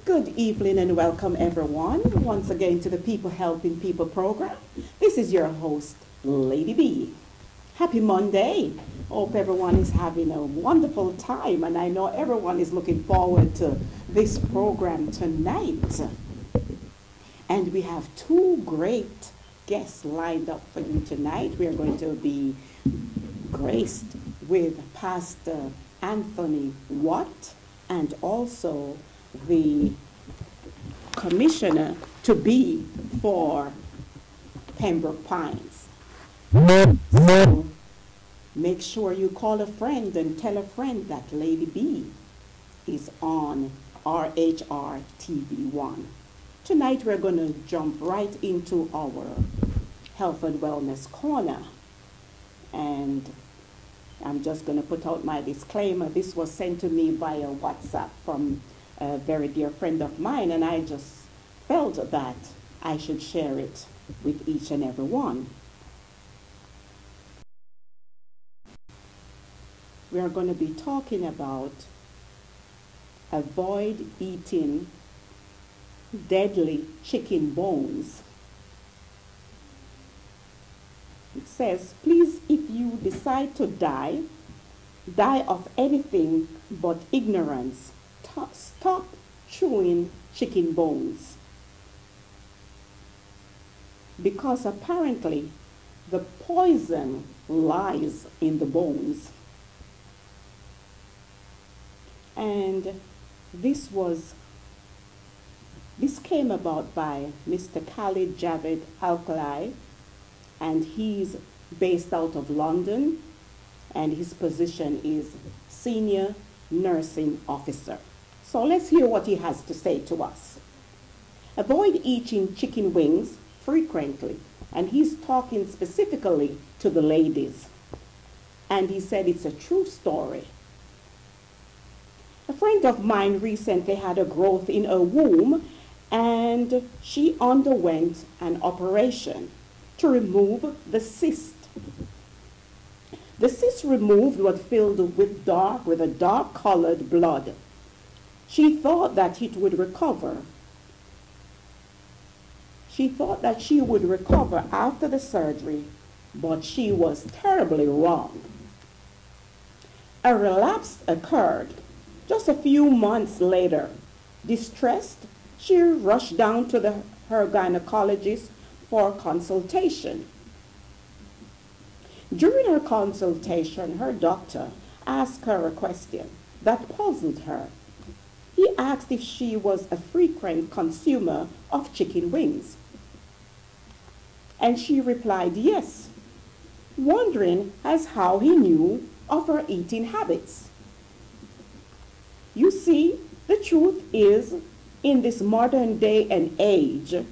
Good evening and welcome everyone once again to the People Helping People program. This is your host, Lady B. Happy Monday. Hope everyone is having a wonderful time, and I know everyone is looking forward to this program tonight. And we have two great guests lined up for you tonight. We are going to be graced with Pastor Anthony Watt and also the commissioner to be for Pembroke Pines. So make sure you call a friend and tell a friend that Lady B is on RHR TV1. Tonight we're going to jump right into our health and wellness corner. And I'm just going to put out my disclaimer. This was sent to me via WhatsApp from a very dear friend of mine, and I just felt that I should share it with each and every one. We are going to be talking about avoid eating deadly chicken bones. It says, please, if you decide to die of anything but ignorance. Stop chewing chicken bones. Because apparently the poison lies in the bones. And this came about by Mr. Khalid Javed Alkali, and he's based out of London, and his position is Senior Nursing Officer. So let's hear what he has to say to us. Avoid eating chicken wings frequently, and he's talking specifically to the ladies. And he said it's a true story. A friend of mine recently had a growth in her womb, and she underwent an operation to remove the cyst. The cyst removed was filled with a dark colored blood. She thought that it would recover. She thought that she would recover after the surgery, but she was terribly wrong. A relapse occurred just a few months later. Distressed, she rushed down to her gynecologist for consultation. During her consultation, her doctor asked her a question that puzzled her. He asked if she was a frequent consumer of chicken wings. And she replied yes, wondering as how he knew of her eating habits. You see, the truth is, in this modern day and age,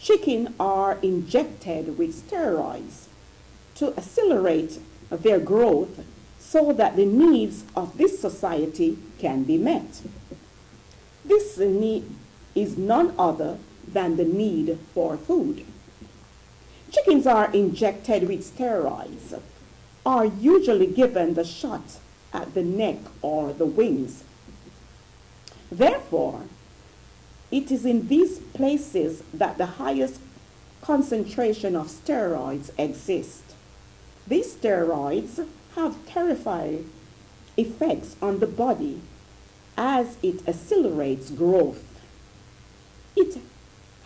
chicken are injected with steroids to accelerate their growth so that the needs of this society can be met. This need is none other than the need for food. Chickens are injected with steroids, are usually given the shot at the neck or the wings. Therefore, it is in these places that the highest concentration of steroids exist. These steroids have terrifying effects on the body as it accelerates growth. It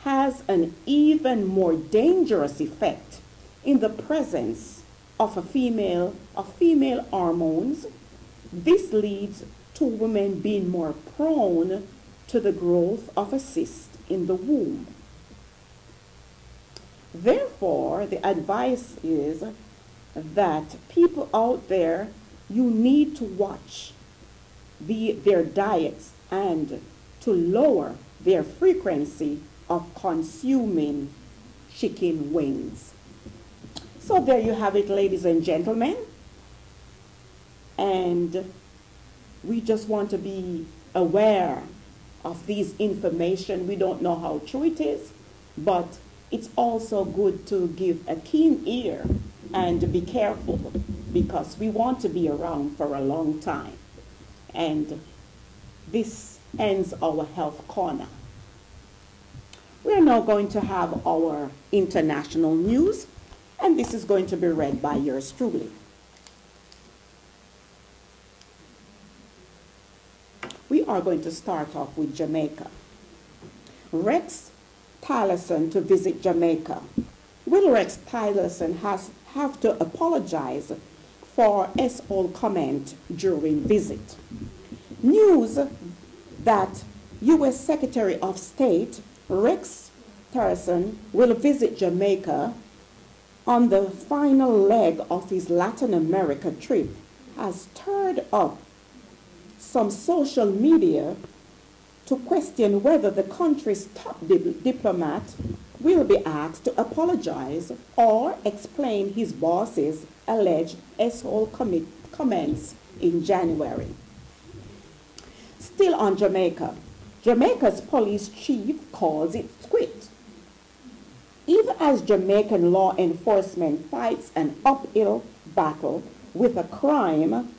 has an even more dangerous effect in the presence of female hormones. This leads to women being more prone to the growth of a cyst in the womb. Therefore, the advice is that people out there, you need to watch their diets and to lower their frequency of consuming chicken wings. So there you have it, ladies and gentlemen. And we just want to be aware of these information. We don't know how true it is, but it's also good to give a keen ear and be careful, because we want to be around for a long time. And this ends our health corner. We are now going to have our international news, and this is going to be read by yours truly. We are going to start off with Jamaica. Rex Tillerson to visit Jamaica. Will Rex Tillerson have to apologize for S.O. comment during visit? News that U.S. Secretary of State Rex Tillerson will visit Jamaica on the final leg of his Latin America trip has stirred up some social media to question whether the country's top diplomat will be asked to apologize or explain his boss's alleged S.O. comments in January. Still on Jamaica, Jamaica's police chief calls it quits. Even as Jamaican law enforcement fights an uphill battle with a crime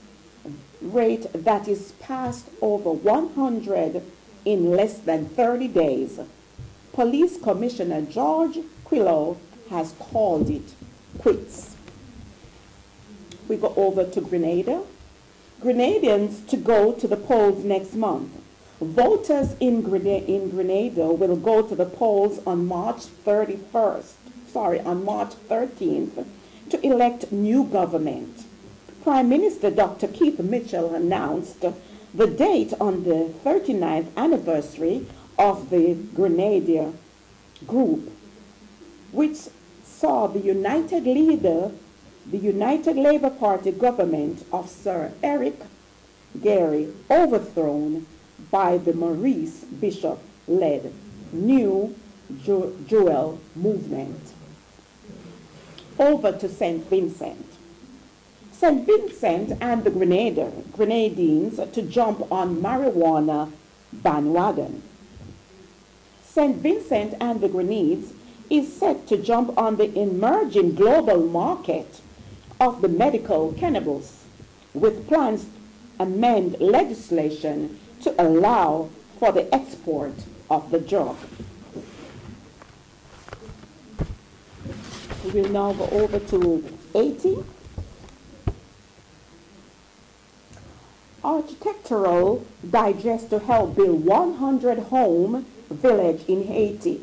rate that is past over 100 in less than 30 days, Police Commissioner George Quillo has called it quits. We go over to Grenada. Grenadians to go to the polls next month. Voters in Grenada will go to the polls on March 13th to elect new government. Prime Minister Dr. Keith Mitchell announced the date on the 39th anniversary of the Grenada Group, which saw the United Labour Party government of Sir Eric Gairy overthrown by the Maurice Bishop-led New Jewel movement. Over to St. Vincent. St. Vincent and the Grenadines to jump on marijuana bandwagon. St. Vincent and the Grenadines is set to jump on the emerging global market of the medical cannabis, with plans to amend legislation to allow for the export of the drug. We will now go over to Haiti. Architectural Digest to help build 100-home village in Haiti.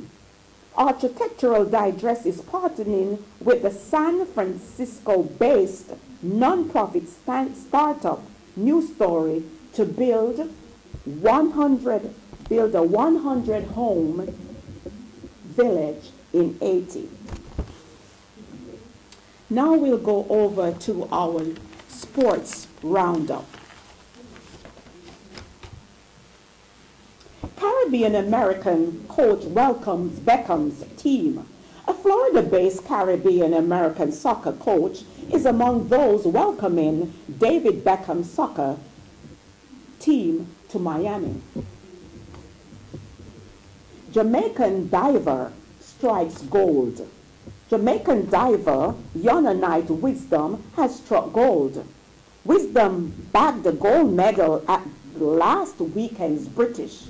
Architectural Digest is partnering with the San Francisco-based nonprofit startup New Story to build a 100-home village in Haiti. Now we'll go over to our sports roundup. Caribbean American coach welcomes Beckham's team. A Florida-based Caribbean American soccer coach is among those welcoming David Beckham's soccer team to Miami. Jamaican diver strikes gold. Jamaican diver Yana Knight Wisdom has struck gold. Wisdom bagged the gold medal at last weekend's British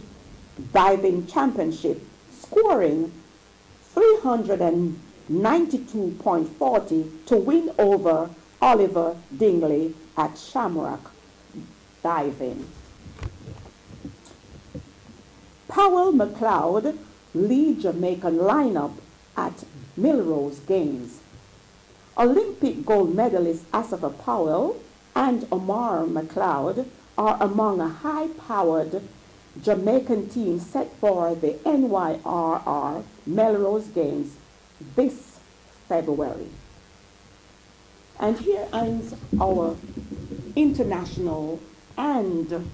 Diving Championship, scoring 392.40 to win over Oliver Dingley at Shamrock Diving. Powell McLeod lead Jamaican lineup at Melrose Games. Olympic gold medalist Asafa Powell and Omar McLeod are among a high-powered Jamaican team set for the NYRR Melrose Games this February. And here ends our international and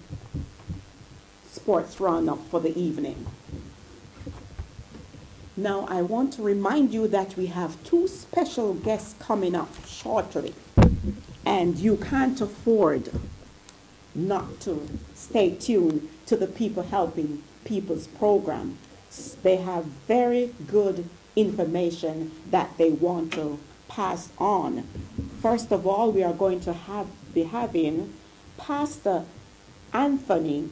sports roundup for the evening. Now I want to remind you that we have two special guests coming up shortly, and you can't afford not to stay tuned to the People Helping People's program. They have very good information that they want to pass on. First of all, we are going to be having Pastor Anthony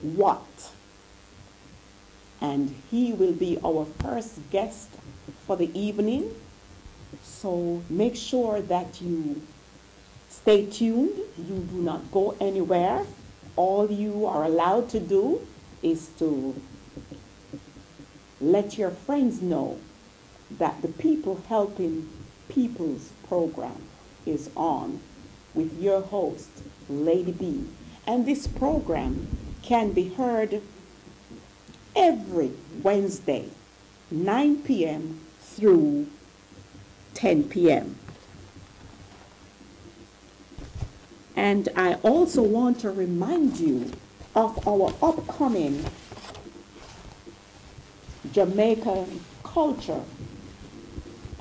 What? And he will be our first guest for the evening. So make sure that you stay tuned. You do not go anywhere. All you are allowed to do is to let your friends know that the People Helping People's program is on with your host, Lady B. And this program can be heard every Wednesday, 9 p.m. through 10 p.m. And I also want to remind you of our upcoming Jamaican Culture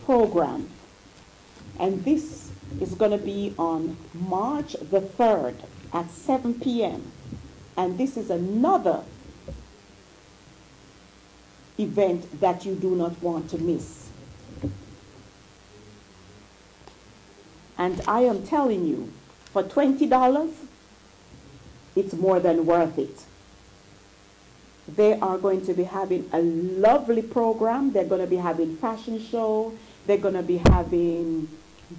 program. And this is going to be on March the 3rd at 7 p.m. And this is another event that you do not want to miss. And I am telling you, for $20, it's more than worth it. They are going to be having a lovely program. They're going to be having fashion show. They're going to be having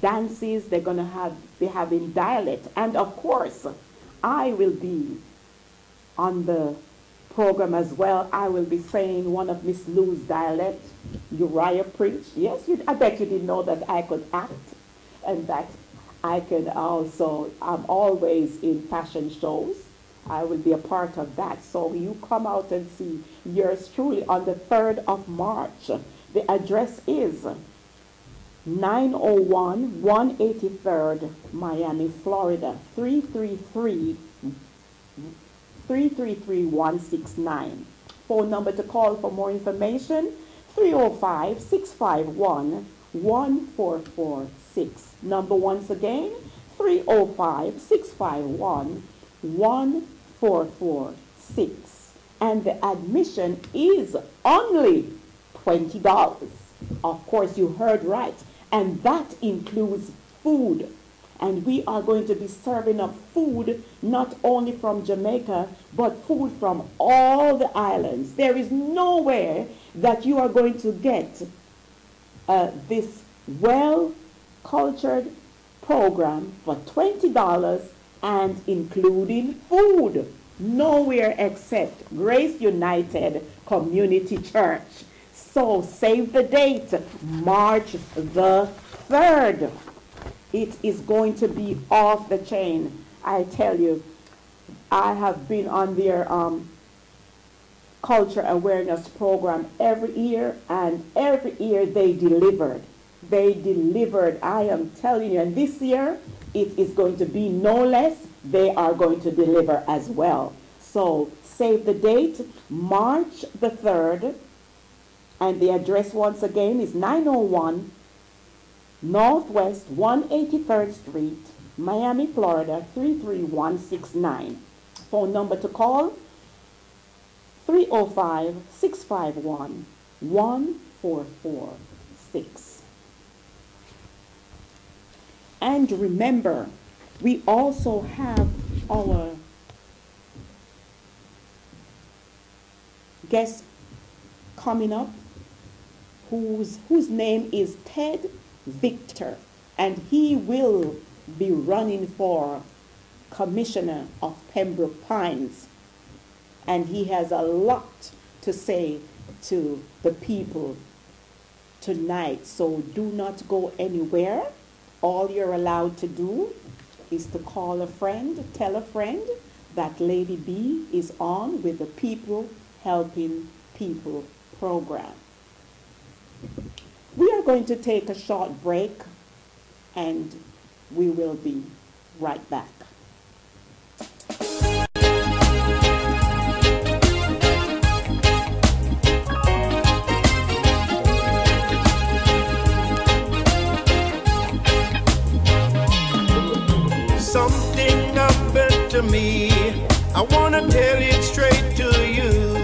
dances. They're going to be having dialect. And of course, I will be on the program as well. I will be saying one of Miss Lou's dialect, Uriah Preach. Yes, I bet you didn't know that I could act and that I can also, I'm always in fashion shows. I will be a part of that. So you come out and see yours truly on the 3rd of March. The address is 901 183rd Miami, Florida, 333169. Phone number to call for more information, 305-651-1446. Number once again, 305-651-1446. And the admission is only $20. Of course, you heard right. And that includes food. And we are going to be serving up food not only from Jamaica, but food from all the islands. There is nowhere that you are going to get this well-cultured program for $20 and including food. Nowhere except Grace United Community Church. So save the date, March the 3rd. It is going to be off the chain. I tell you, I have been on their culture awareness program every year, and every year they delivered. They delivered, I am telling you, and this year it is going to be no less. They are going to deliver as well. So save the date, March the 3rd, and the address once again is 901 Northwest 183rd Street, Miami, Florida, 33169. Phone number to call, 305-651-1446. And remember, we also have our guest coming up, whose name is Ted Victor, and he will be running for Commissioner of Pembroke Pines, and he has a lot to say to the people tonight. So do not go anywhere. All you're allowed to do is to call a friend, tell a friend that Lady B is on with the People Helping People program. We are going to take a short break, and we will be right back. Something happened to me. I want to tell it straight to you.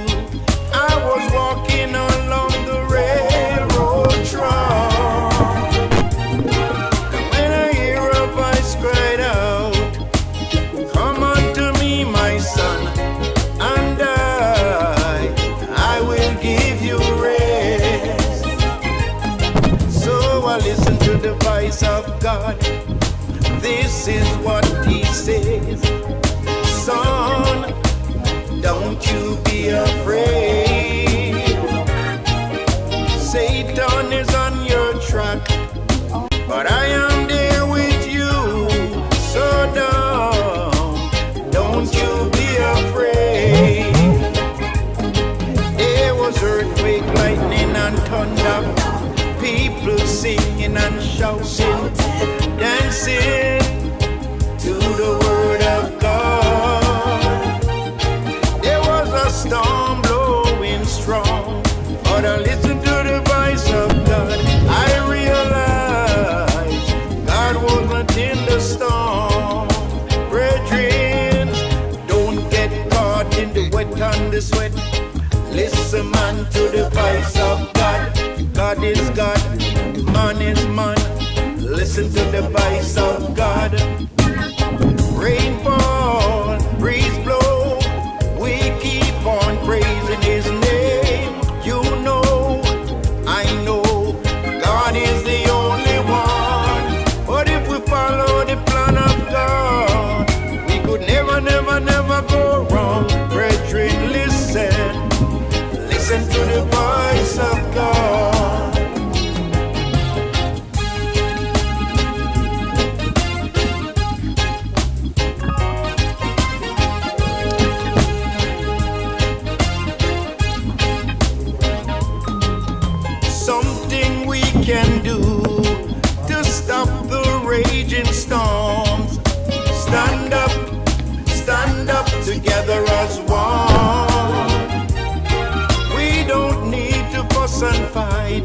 I was walking along the railroad track, and when I hear a voice cried out, This is what he says. Son, don't you be afraid. Satan is on your track, but I am there with you. So don't you be afraid. There was earthquake, lightning, and thunder. People singing and shouting, dancing to the word of God. There was a storm blowing strong, but I listened to the voice of God. I realized God wasn't in the storm. Brethren, don't get caught in the wet and the sweat. Listen, man, to the voice of God. God is God, man is man. Listen to the voice of God. Rain fall, breeze blow, we keep on praising his name. You know, I know, God is the only one. But if we follow the plan of God, we could never, never, never go wrong. Brethren, listen, listen to the voice of God. Something we can do to stop the raging storms. Stand up together as one. We don't need to fuss and fight.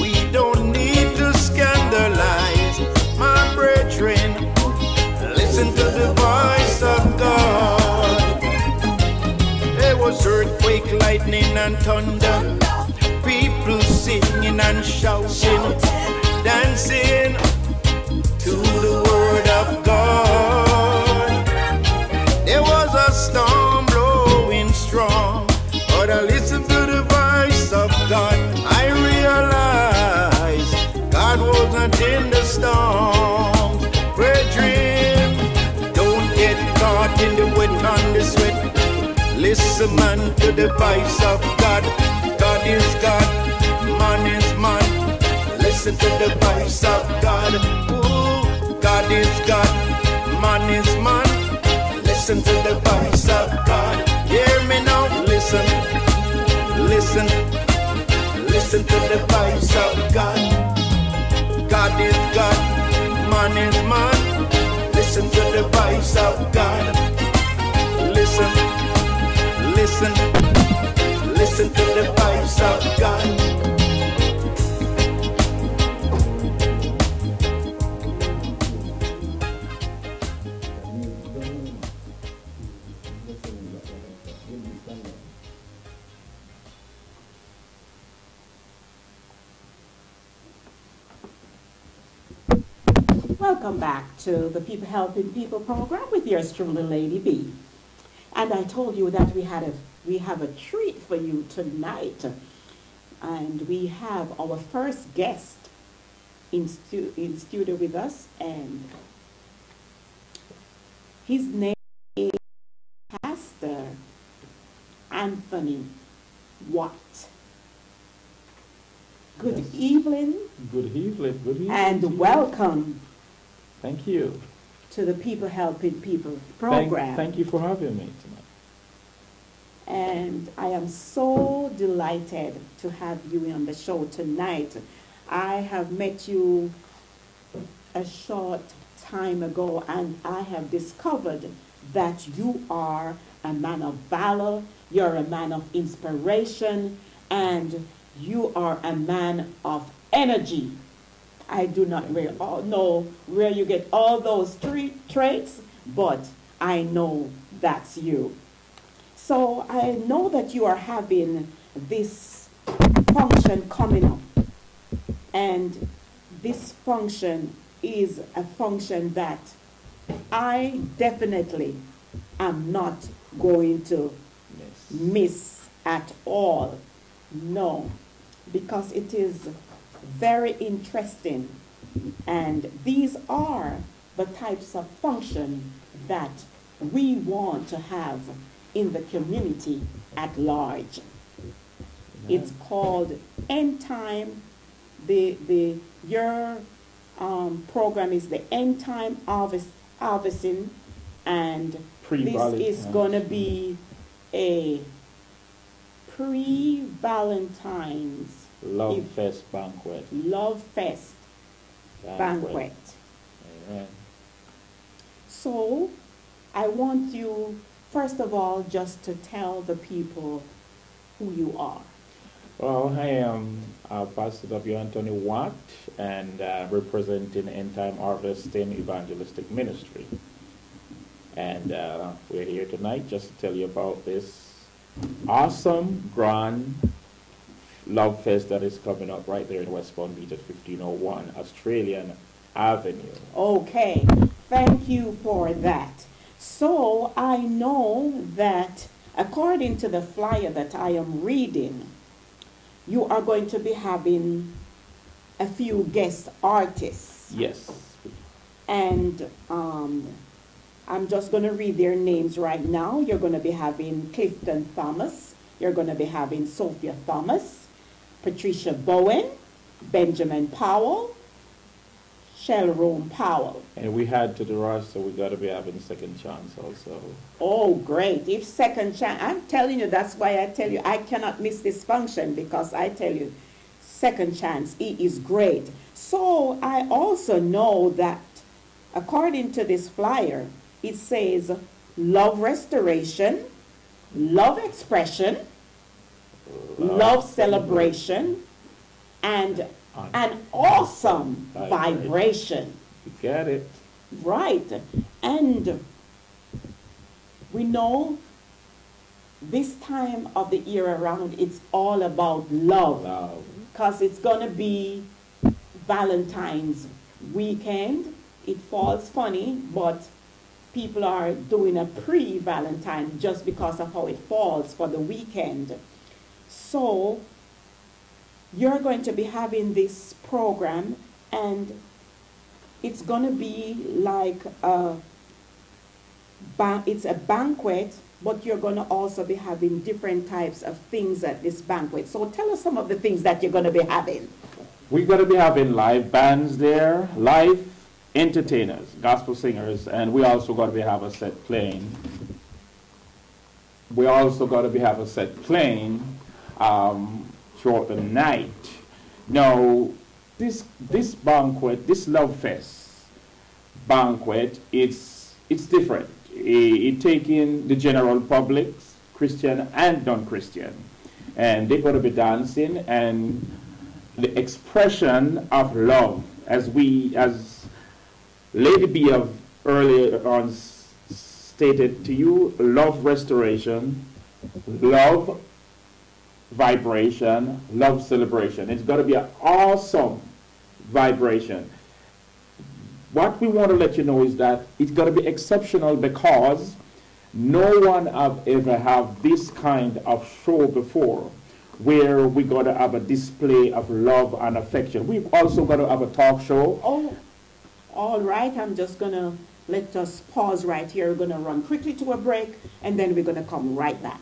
We don't need to scandalize. My brethren, listen to the voice of God. There was earthquake, lightning, and thunder. People singing and shouting, dancing to the word of God. There was a storm blowing strong, but I listened to the voice of God. I realized God wasn't in the storm. Brethren, don't get caught in the wet and the sweat. Listen, man, to the voice of God. God is God, man is man. Listen to the voice of God. Ooh, God is God, man is man. Listen to the voice of God. Hear me now, listen, listen, listen to the voice of God. God is God, man is man. Listen to the voice of God. Listen, listen, listen to the voice of God. Welcome back to the People Helping People program with yours truly, Lady B. And I told you that we have a treat for you tonight. And we have our first guest in studio with us, and his name is Pastor Anthony Watt. Good evening. Good evening. Good evening. And welcome. Thank you. To the People Helping People program. Thank you for having me tonight. And I am so delighted to have you on the show tonight. I have met you a short time ago, and I have discovered that you are a man of valor, you're a man of inspiration, and you are a man of energy. I do not really know where you get all those traits, but I know that's you. So I know that you are having this function coming up. And this function is a function that I definitely am not going to miss at all. No, because it is very interesting. And these are the types of function that we want to have in the community at large. It's called End Time. Your program is the End Time Harvesting, and this is going to be a pre-Valentine's Love Fest banquet. Love Fest banquet. Amen. So I want you, first of all, just to tell the people who you are. Well, I am Pastor W. Anthony Watt, and representing End Time Harvesting Evangelistic Ministry. And we're here tonight just to tell you about this awesome, grand Love Fest that is coming up right there in West Palm Beach at 1501 Australian Avenue. Okay, thank you for that. So I know that according to the flyer that I am reading, you are going to be having a few guest artists. Yes. And I'm just going to read their names right now. You're going to be having Clifton Thomas. You're going to be having Sophia Thomas, Patricia Bowen, Benjamin Powell, Shelrome Powell. And we had to the roster, we got to be having Second Chance also. Oh, great. If Second Chance, I'm telling you, that's why I tell you, I cannot miss this function, because I tell you, Second Chance, it is great. So I also know that according to this flyer, it says love restoration, love expression, love celebration, and an awesome vibration. You get it. Right. And we know this time of the year around, it's all about love. Because it's going to be Valentine's weekend. It falls funny, but people are doing a pre-Valentine just because of how it falls for the weekend. So you're going to be having this program, and it's going to be like it's a banquet, but you're going to also be having different types of things at this banquet. So tell us some of the things that you're going to be having. We're going to be having live bands there, live entertainers, gospel singers, and we also got to be have a set playing. We also got to be have a set playing throughout the night. Now, this banquet, this Love Fest banquet, it's different. It take in the general public, Christian and non-Christian, and they're going to be dancing, and the expression of love, as Lady B have earlier on stated to you, love restoration, love vibration, love celebration. It's got to be an awesome vibration. What we want to let you know is that it's got to be exceptional, because no one have ever had this kind of show before, where we got to have a display of love and affection. We've also got to have a talk show. Oh, all right. I'm just going to let us pause right here. We're going to run quickly to a break, and then we're going to come right back.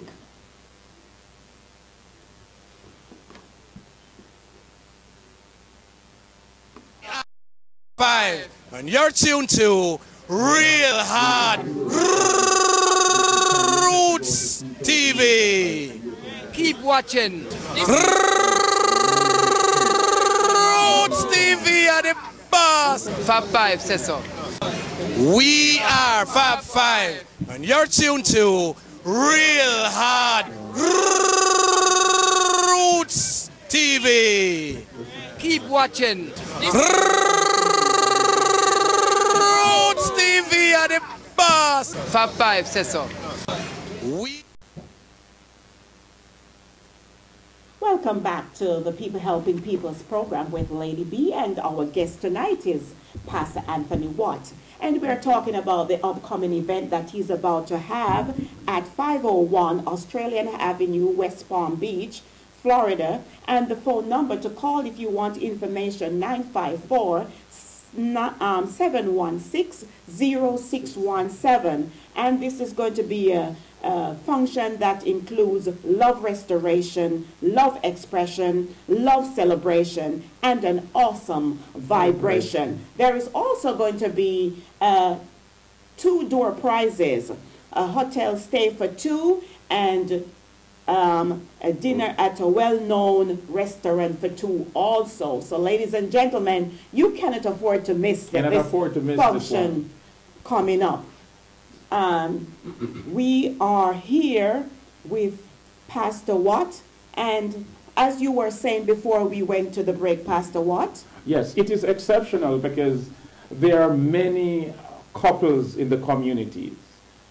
Five, and you're tuned to Real Hard Roots TV. Keep watching. Roots TV are the boss. Fab 5 says so. We are Fab 5, and you're tuned to Real Hard Roots TV. Keep watching. Roots TV are the boss. Fab 5 says so. Welcome back to the People Helping People's program with Lady B, and our guest tonight is Pastor Anthony Watt. And we're talking about the upcoming event that he's about to have at 501 Australian Avenue, West Palm Beach, Florida. And the phone number to call if you want information, 954 716-0617. And this is going to be a function that includes love restoration, love expression, love celebration, and an awesome vibration. There is also going to be 2 door prizes, a hotel stay for 2 and a dinner at a well-known restaurant for 2 also. So ladies and gentlemen, you cannot afford to miss this function coming up. We are here with Pastor Watt, and as you were saying before we went to the break, Pastor Watt? Yes, it is exceptional because there are many couples in the communities,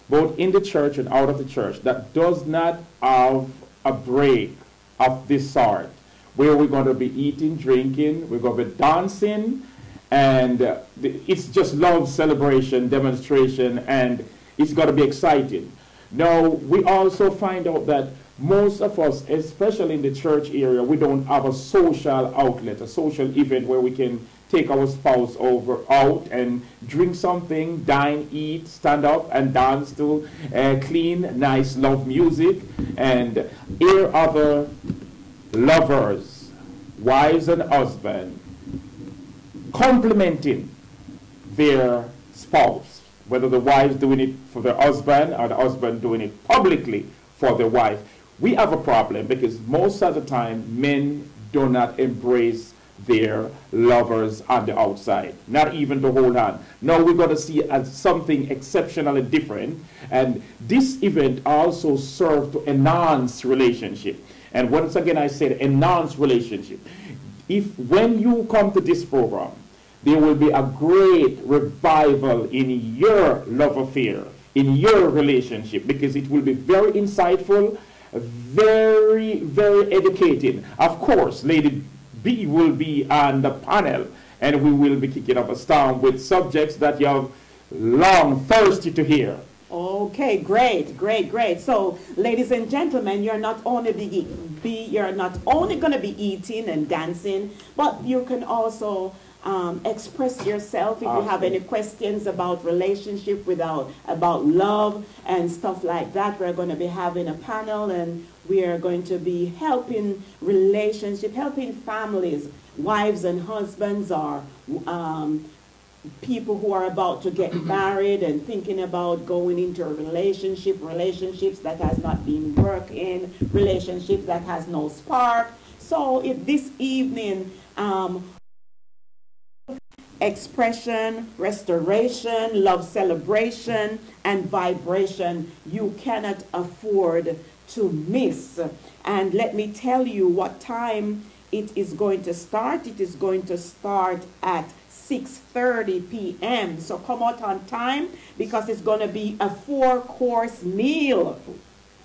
both in the church and out of the church, that does not have a break of this sort, where we're going to be eating, drinking, we're going to be dancing, and it's just love, celebration, demonstration, and it's going to be exciting. Now, we also find out that most of us, especially in the church area, we don't have a social outlet, a social event where we can take our spouse out and drink something, dine, eat, stand up and dance to clean, nice love music, and hear other lovers, wives and husbands, complimenting their spouse, whether the wife's doing it for the husband or the husband doing it publicly for the wife. We have a problem because most of the time men do not embrace their lovers on the outside, not even to hold on. Now we're going to see as something exceptionally different, and this event also serves to enhance relationship. And once again I said enhance relationship. When you come to this program, there will be a great revival in your love affair, in your relationship, because it will be very insightful, very, very educating. Of course, Lady B will be on the panel, and we will be kicking up a storm with subjects that you have long thirsty to hear. Okay, great, great, great. So, ladies and gentlemen, you're not only going to be eating and dancing, but you can also express yourself if you have any questions about relationship, about love and stuff like that. We're going to be having a panel, and we are going to be helping relationship, helping families, wives and husbands, or people who are about to get married and thinking about going into a relationships that has not been worked in, relationships that has no spark. So if this evening, expression, restoration, love celebration, and vibration, you cannot afford to miss. And let me tell you what time it is going to start. It is going to start at 6:30 p.m. So come out on time, because it's going to be a 4-course meal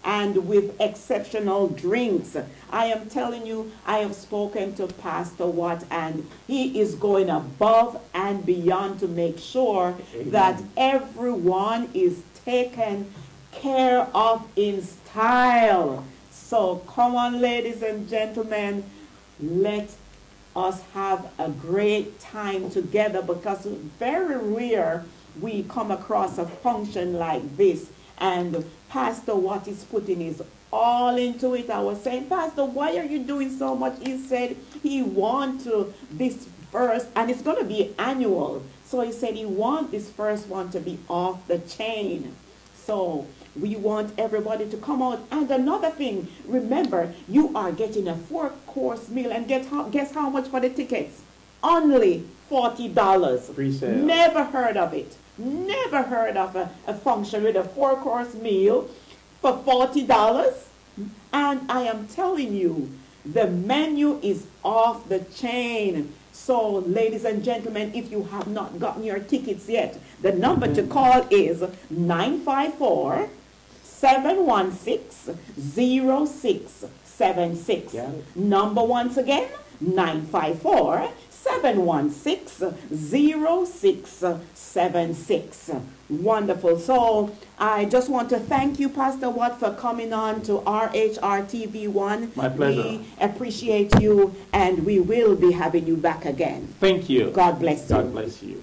and with exceptional drinks. I am telling you, I have spoken to Pastor Watt, and he is going above and beyond to make sure that everyone is taken care of in style. So come on, ladies and gentlemen, let us have a great time together, because very rare we come across a function like this, and Pastor Watt is putting his all into it. I was saying, Pastor, why are you doing so much? He said he wants this first, and it's going to be annual. So he said he wants this first one to be off the chain. So we want everybody to come out. And another thing, remember, you are getting a 4-course meal, and guess how much for the tickets? Only $40. Pre-sale. Never heard of it. Never heard of a function with a 4-course meal for $40. And I am telling you, the menu is off the chain. So, ladies and gentlemen, if you have not gotten your tickets yet, the number to call is 954-716-0676. Yeah. Number once again, 954 716-0676. Wonderful. So I just want to thank you, Pastor Watt, for coming on to RHRTV1. My pleasure. We appreciate you, and we will be having you back again. Thank you. God bless you. God bless you.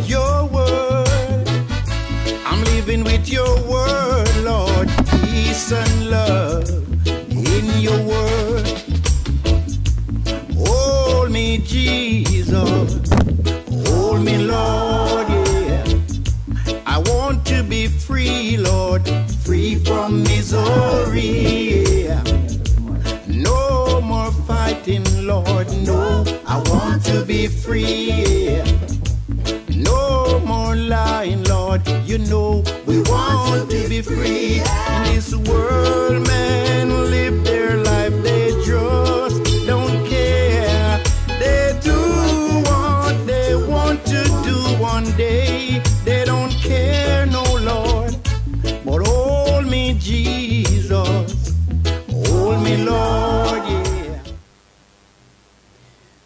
Your word, I'm living with your word, Lord. Peace and love in your word. Hold me, Jesus. Hold me, Lord, yeah. I want to be free, Lord. Free from misery, yeah. No more fighting, Lord, no. I want to be free, yeah. No more lying, Lord. You know we want to be free. In this world, men live their life, they just don't care. They do what they want to do one day. They don't care, no, Lord. But hold me, Jesus. Hold me, Lord, yeah.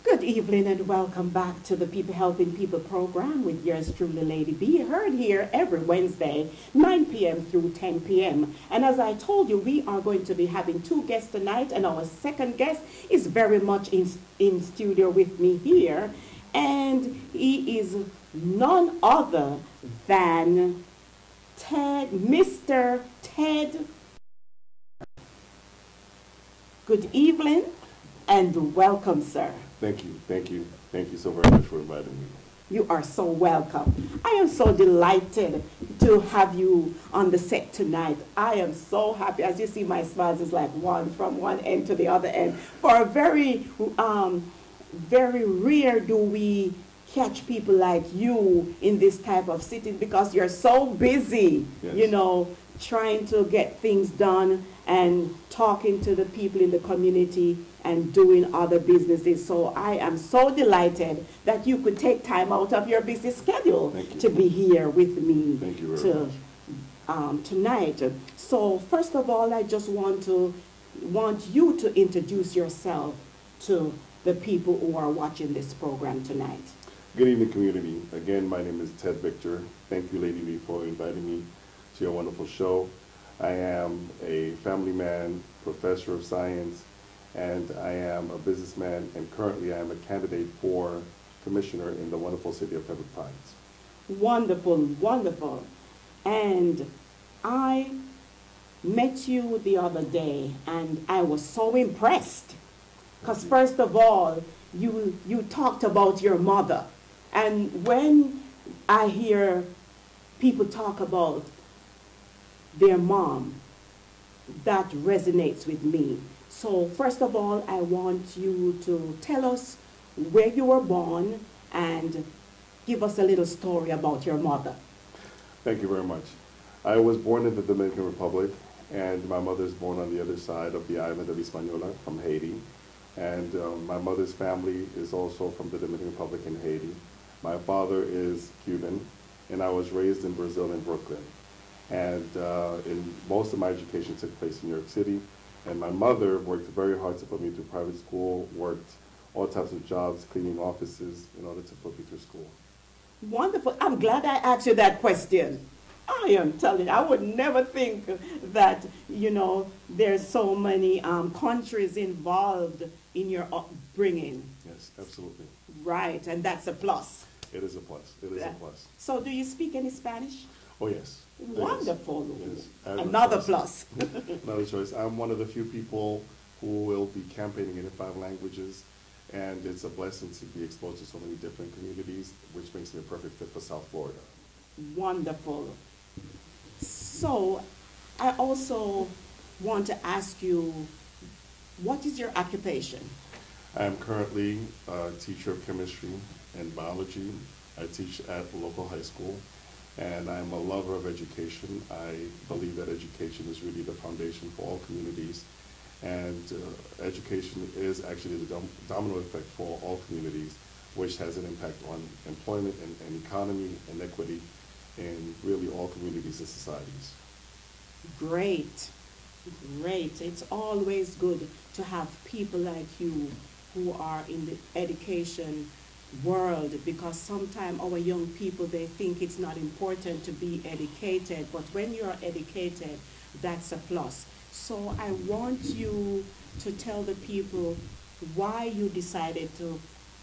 Good evening and welcome back to the People Helping People program with yours truly, Lady B, heard here every Wednesday, 9 p.m. through 10 p.m. And as I told you, we are going to be having two guests tonight, and our second guest is very much in studio with me here, and he is none other than Mr. Ted. Good evening and welcome, sir. Thank you, thank you, thank you so very much for inviting me. You are so welcome. I am so delighted to have you on the set tonight. I am so happy. As you see, my smiles is like one from one end to the other end. For a very rare do we catch people like you in this type of sitting, because you're so busy, Yes. you know, trying to get things done and talking to the people in the community and doing other businesses. So I am so delighted that you could take time out of your busy schedule to be here with me. Thank you very much. Tonight. So first of all, I just want you to introduce yourself to the people who are watching this program tonight. Good evening, community. Again, my name is Ted Victor. Thank you, Lady B, for inviting me to your wonderful show. I am a family man, professor of science, and I am a businessman, and currently I am a candidate for commissioner in the wonderful city of Pembroke Pines. Wonderful, wonderful. And I met you the other day, and I was so impressed. Because first of all, you talked about your mother. And when I hear people talk about their mom, that resonates with me. So first of all, I want you to tell us where you were born and give us a little story about your mother. Thank you very much. I was born in the Dominican Republic, and my mother's born on the other side of the island of Hispaniola from Haiti. And my mother's family is also from the Dominican Republic and Haiti. My father is Cuban, and I was raised in Brazil in Brooklyn. And most of my education took place in New York City. And my mother worked very hard to put me through private school, worked all types of jobs, cleaning offices, in order to put me through school. Wonderful. I'm glad I asked you that question. I am telling you, I would never think that, you know, there's so many countries involved in your upbringing. Yes, absolutely. Right, and that's a plus. It is a plus. It is a plus. So do you speak any Spanish? Oh, yes. Wonderful. Yes. Another plus. Another choice. I'm one of the few people who will be campaigning in 5 languages, and it's a blessing to be exposed to so many different communities, which makes me a perfect fit for South Florida. Wonderful. So I also want to ask you, what is your occupation? I am currently a teacher of chemistry and biology. I teach at a local high school, and I'm a lover of education. I believe that education is really the foundation for all communities, and education is actually the domino effect for all communities, which has an impact on employment and economy and equity in really all communities and societies. Great, great. It's always good to have people like you who are in the education world, because sometimes our young people, they think it's not important to be educated, but when you're educated, that's a plus. So I want you to tell the people why you decided to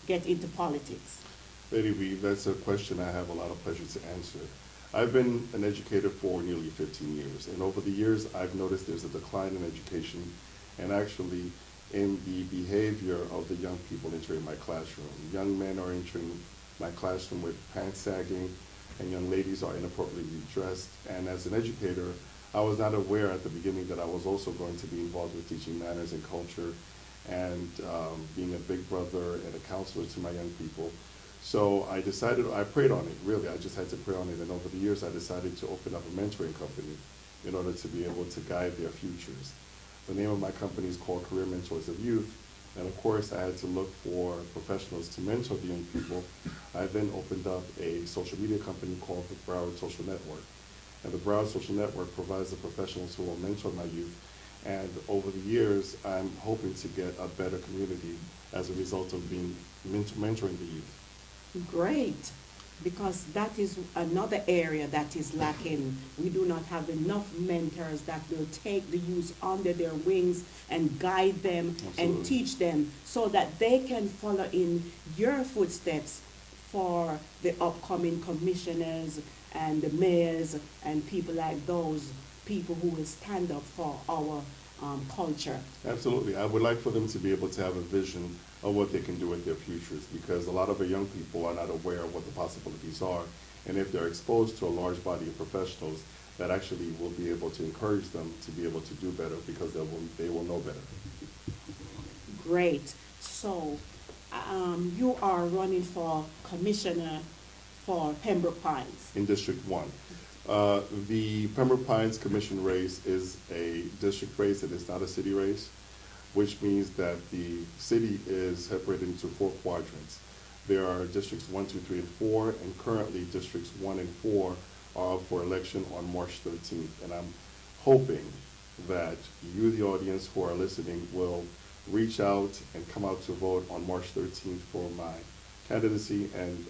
get into politics. Lady B, that's a question I have a lot of pleasure to answer. I've been an educator for nearly 15 years, and over the years I've noticed there's a decline in education and actually in the behavior of the young people entering my classroom. Young men are entering my classroom with pants sagging, and young ladies are inappropriately dressed. And as an educator, I was not aware at the beginning that I was also going to be involved with teaching manners and culture and being a big brother and a counselor to my young people. So I decided, I prayed on it, really. I just had to pray on it. And over the years, I decided to open up a mentoring company in order to be able to guide their futures. The name of my company is called Career Mentors of Youth. And of course, I had to look for professionals to mentor the young people. I then opened up a social media company called the Broward Social Network. And the Broward Social Network provides the professionals who will mentor my youth. And over the years, I'm hoping to get a better community as a result of being mentoring the youth. Great, because that is another area that is lacking. We do not have enough mentors that will take the youth under their wings and guide them and teach them so that they can follow in your footsteps for the upcoming commissioners and the mayors and people like those people who will stand up for our culture. Absolutely. I would like for them to be able to have a vision of what they can do with their futures, because a lot of our young people are not aware of what the possibilities are. And if they're exposed to a large body of professionals, that actually will be able to encourage them to be able to do better, because they will know better. Great. So you are running for commissioner for Pembroke Pines. In District 1. The Pembroke Pines Commission race is a district race. It is not a city race, which means that the city is separated into 4 quadrants. There are districts 1, 2, 3, and 4, and currently districts 1 and 4 are up for election on March 13th. And I'm hoping that you, the audience who are listening, will reach out and come out to vote on March 13th for my candidacy and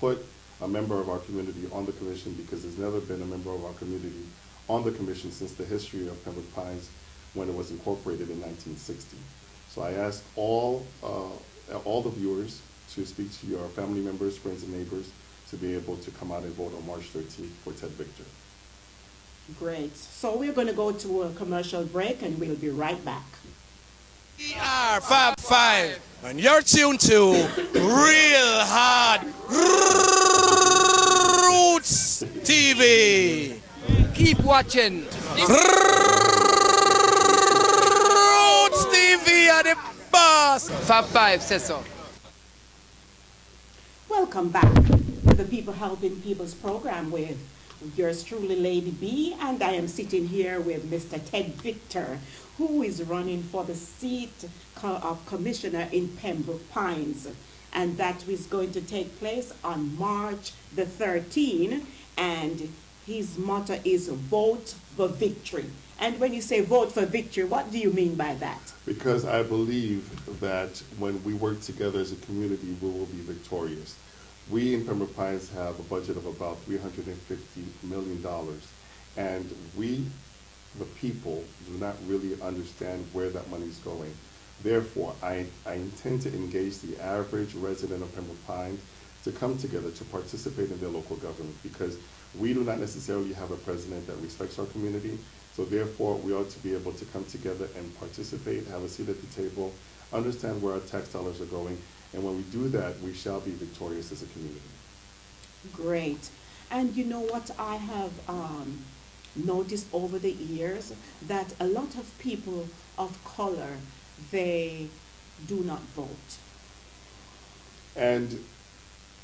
put a member of our community on the commission, because there's never been a member of our community on the commission since the history of Pembroke Pines when it was incorporated in 1960. So I ask all the viewers to speak to your family members, friends, and neighbors to be able to come out and vote on March 13th for Ted Victor. Great. So we're going to go to a commercial break and we'll be right back. We are Fab 5, and you're tuned to Real Hard Roots TV. Keep watching. Roots TV are the boss. Fab 5 says so. Welcome back to the People Helping People's program with yours truly, Lady B, and I am sitting here with Mr. Ted Victor, who is running for the seat of commissioner in Pembroke Pines. And that is going to take place on March the 13th, and his motto is vote for victory. And when you say vote for victory, what do you mean by that? Because I believe that when we work together as a community, we will be victorious. We in Pembroke Pines have a budget of about $350 million, and we, the people, do not really understand where that money is going. Therefore, I intend to engage the average resident of Pembroke Pines to come together to participate in their local government, because we do not necessarily have a president that respects our community. So therefore, we ought to be able to come together and participate, have a seat at the table, understand where our tax dollars are going, and when we do that, we shall be victorious as a community. Great. And you know what I have noticed over the years? That a lot of people of color, they do not vote. And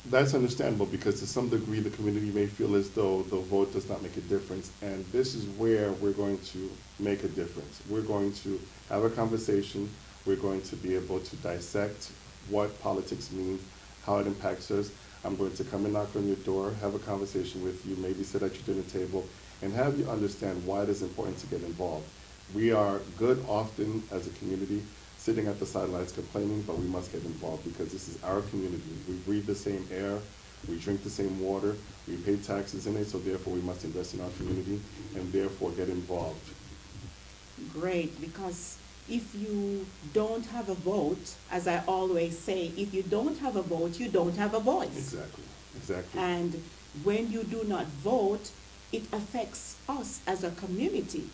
that's understandable, because to some degree the community may feel as though the vote does not make a difference. And this is where we're going to make a difference. We're going to have a conversation. We're going to be able to dissect what politics means, how it impacts us. I'm going to come and knock on your door, have a conversation with you, maybe sit at your dinner table, and have you understand why it is important to get involved. We are good often as a community sitting at the sidelines complaining, but we must get involved because this is our community. We breathe the same air, we drink the same water, we pay taxes in it, so therefore we must invest in our community and therefore get involved. Great, because if you don't have a vote, as I always say, if you don't have a vote, you don't have a voice. Exactly, exactly. And when you do not vote, it affects us as a community.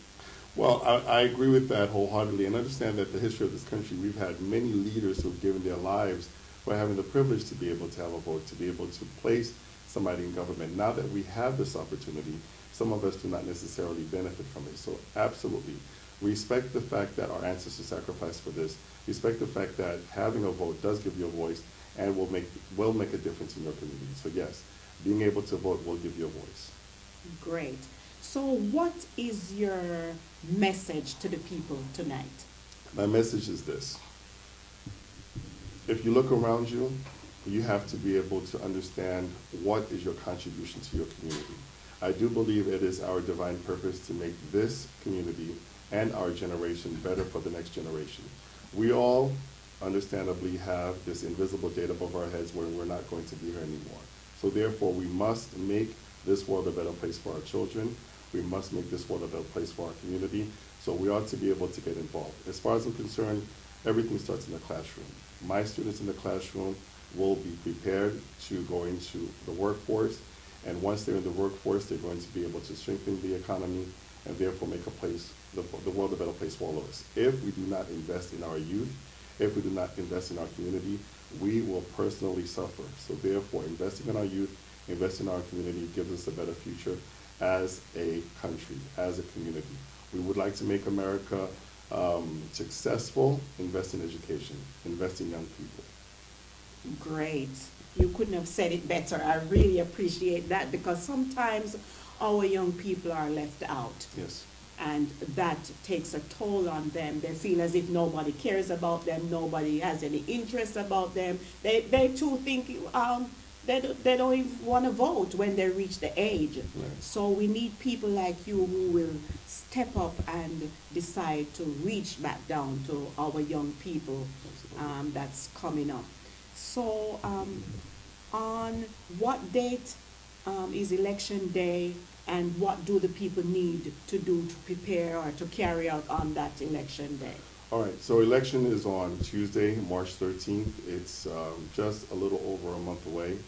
Well, I agree with that wholeheartedly, and understand that the history of this country, we've had many leaders who have given their lives for having the privilege to be able to have a vote, to be able to place somebody in government. Now that we have this opportunity, some of us do not necessarily benefit from it. So absolutely, respect the fact that our ancestors sacrificed for this. Respect the fact that having a vote does give you a voice and will make a difference in your community. So yes, being able to vote will give you a voice. Great. So what is your message to the people tonight? My message is this. If you look around you, you have to be able to understand what is your contribution to your community. I do believe it is our divine purpose to make this community and our generation better for the next generation. We all, understandably, have this invisible date above our heads where we're not going to be here anymore. So therefore, we must make this world a better place for our children. We must make this world a better place for our community. So we ought to be able to get involved. As far as I'm concerned, everything starts in the classroom. My students in the classroom will be prepared to go into the workforce. And once they're in the workforce, they're going to be able to strengthen the economy and therefore make the world a better place for all of us. If we do not invest in our youth, if we do not invest in our community, we will personally suffer. So therefore, investing in our youth, investing in our community gives us a better future as a country, as a community. We would like to make America successful. Invest in education, invest in young people. Great. You couldn't have said it better. I really appreciate that because sometimes our young people are left out. Yes. And that takes a toll on them. They feel as if nobody cares about them, nobody has any interest about them. They too think they don't even want to vote when they reach the age. Right. So we need people like you who will step up and decide to reach back down to our young people that's coming up. So on what date is election day, and what do the people need to do to prepare or to carry out on that election day? All right, so election is on Tuesday, March 13th. It's just a little over a month away.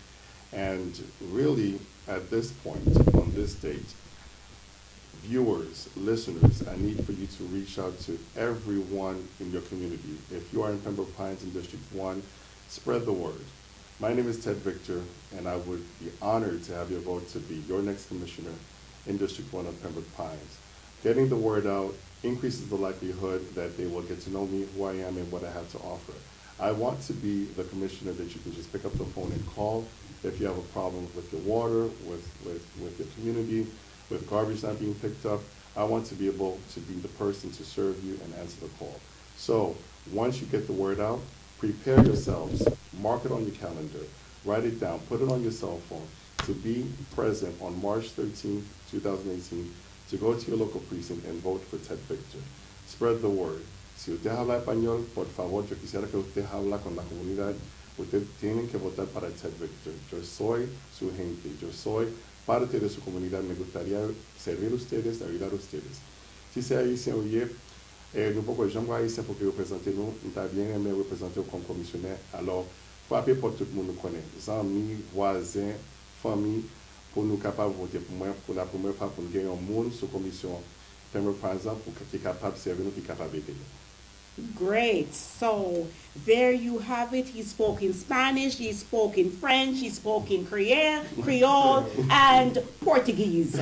And really, at this point, on this date, viewers, listeners, I need for you to reach out to everyone in your community. If you are in Pembroke Pines in District 1, spread the word. My name is Ted Victor, and I would be honored to have your vote to be your next commissioner in District 1 of Pembroke Pines. Getting the word out increases the likelihood that they will get to know me, who I am, and what I have to offer. I want to be the commissioner that you can just pick up the phone and call if you have a problem with your water, with your community, with garbage not being picked up. I want to be able to be the person to serve you and answer the call. So once you get the word out, prepare yourselves, mark it on your calendar, write it down, put it on your cell phone to be present on March 13th, 2018, to go to your local precinct and vote for Ted Victor. Spread the word. Si usted habla español, por favor, yo quisiera que usted habla con la comunidad. Usted tienen que votar para Ted Victor. Yo soy su gente, yo soy parte de su comunidad. Me gustaría servir a ustedes, ayudar a ustedes. Si c'est haïtien ou yé, nous pouvons jamais haïtien pour que représenter nous, nous avons bien aimé représenter comme commissionnaire. Alors, frappez pour tout le monde nous connaît. Amis, voisins, famille, pour nous capables de voter pour moi, pour la première fois, pour nous gagner un monde sous commission. Pembroke, par exemple, pour qu'il soit capable de servir nous, qui est capable d'aider nous. Great. So there you have it. He spoke in Spanish, he spoke in French, he spoke in Creole, and Portuguese.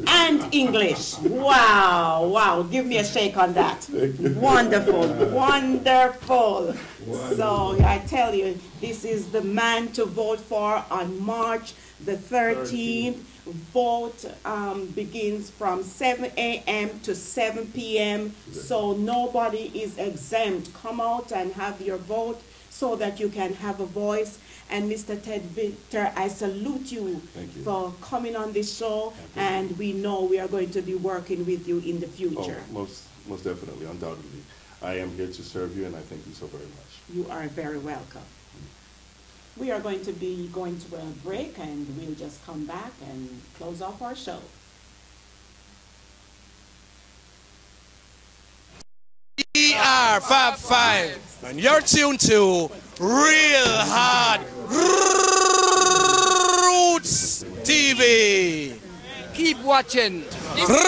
And English. Wow, wow. Give me a shake on that. Wonderful, wonderful. So I tell you, this is the man to vote for on March the 13th. Vote begins from 7 a.m. to 7 p.m. So nobody is exempt. Come out and have your vote so that you can have a voice. And Mr. Ted Victor, I salute you, Thank you. for coming on this show, and we know we are going to be working with you in the future. Oh, most definitely, undoubtedly. I am here to serve you, and I thank you so very much. You are very welcome. We are going to be going to a break, and we'll just come back and close off our show. ER 55, and you're tuned to Real Hard Roots TV. Keep watching. Roots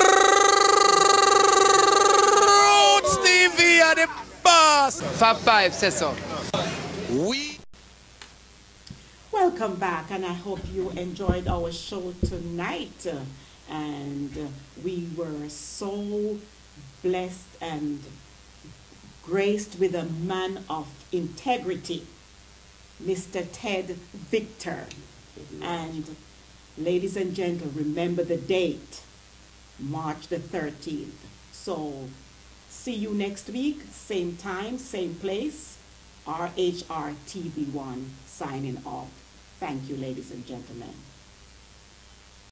TV are the boss. Fab 5 says so. Welcome back, and I hope you enjoyed our show tonight. And we were so blessed and graced with a man of integrity, Mr. Ted Victor. And ladies and gentlemen, remember the date, March the 13th. So see you next week, same time, same place. RHR TV1 signing off. Thank you, ladies and gentlemen.